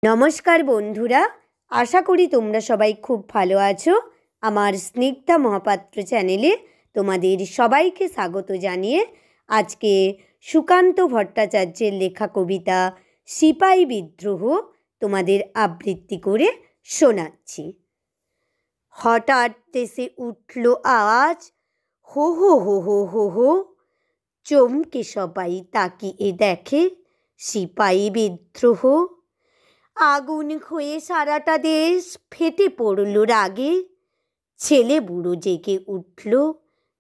নমস্কার বন্ধুরা, আশা করি তোমরা সবাই খুব ভালো আছো। আমার স্নিগ্ধা মহাপাত্র চ্যানেলে তোমাদের সবাইকে স্বাগত জানিয়ে আজকে সুকান্ত ভট্টাচার্যের লেখা কবিতা সিপাহী বিদ্রোহ তোমাদের আবৃত্তি করে শোনাচ্ছি। হঠাৎ দেশে উঠল আওয়াজ, হো হো হো হো হো হো। চমকে সবাই তাকিয়ে দেখে সিপাহী বিদ্রোহ। আগুন হয়ে সারাটা দেশ ফেটে পড়ল রাগে। ছেলে বুড়ো জেগে উঠল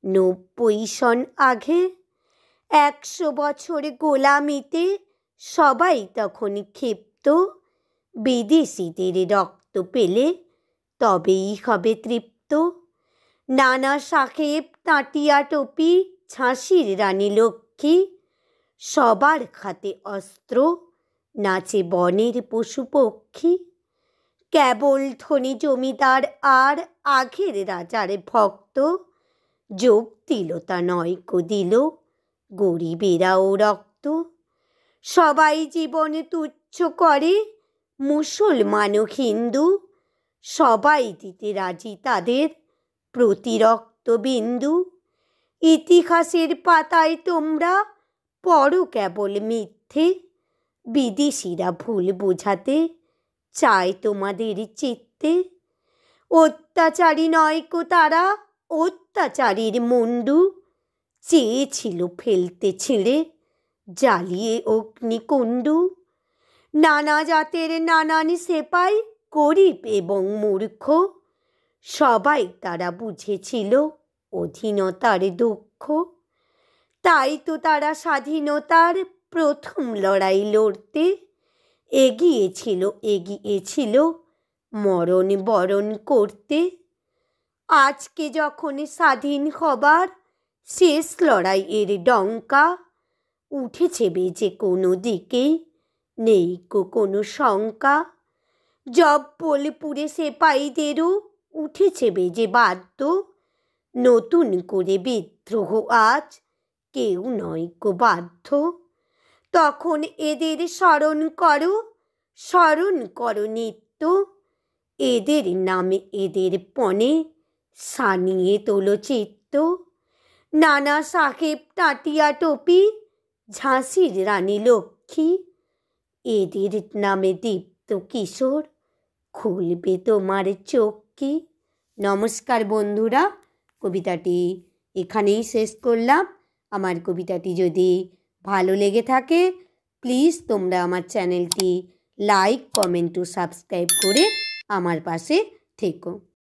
90 সন আগে। 100 বছর গোলামিতে সবাই তখন ক্ষিপ্ত। বিদেশিদের রক্ত পেলে তবেই হবে তৃপ্ত। নানা সাহেব তাঁটিয়া টুপি, ঝাঁসির রানী লক্ষ্মী, সবার হাতে অস্ত্র, নাচে বনের পশু পক্ষী। কেবল ধনী জমিদার আর আগের রাজার ভক্ত, যোগ দিল তা নয়কো দিল গরিবেরাও রক্ত। সবাই জীবন তুচ্ছ করে, মুসলমান ও হিন্দু, সবাই দিতে রাজি তাদের প্রতি রক্তবিন্দু। ইতিহাসের পাতায় তোমরা পড়ো কেবল মিথ্যে, বিদেশিরা ভুল বোঝাতে চায় তোমাদের চিত্তে। অত্যাচারী নয়কো তারা, অত্যাচারীর মুন্ডু, চেয়েছিল ফেলতে ছিঁড়ে জ্বালিয়ে অগ্নিকুণ্ডু। নানা জাতের নানান সেপাই, গরিব এবং মূর্খ, সবাই তারা বুঝেছিল অধীনতার দুঃখ। তাই তো তারা স্বাধীনতার প্রথম লড়াই লড়তে এগিয়েছিল মরণ বরণ করতে। আজকে যখন স্বাধীন হবার শেষ লড়াইয়ের ডঙ্কা উঠেছে বেজে কোনো দিকেই নেই কোনো শঙ্কা। জব্বলপুরে সেপাইদেরও উঠেছে বেজে বাদ্য, নতুন করে বিদ্রোহ আজ কেউ নয়কো বাধ্য। তখন এদের স্মরণ করো নিত্য, এদের নামে এদের পণে সানিয়ে তোলো চিত্ত। নানা সাহেব তাঁটিয়া টুপি, ঝাঁসির রানী লক্ষ্মী, এদের নামে দীপ্ত কিশোর খুলবে তোমার চক্ষি। নমস্কার বন্ধুরা, কবিতাটি এখানেই শেষ করলাম। আমার কবিতাটি যদি ভালো লেগে থাকে প্লিজ তোমরা আমার চ্যানেলটি লাইক, কমেন্ট ও সাবস্ক্রাইব করে আমার পাশে থেকো।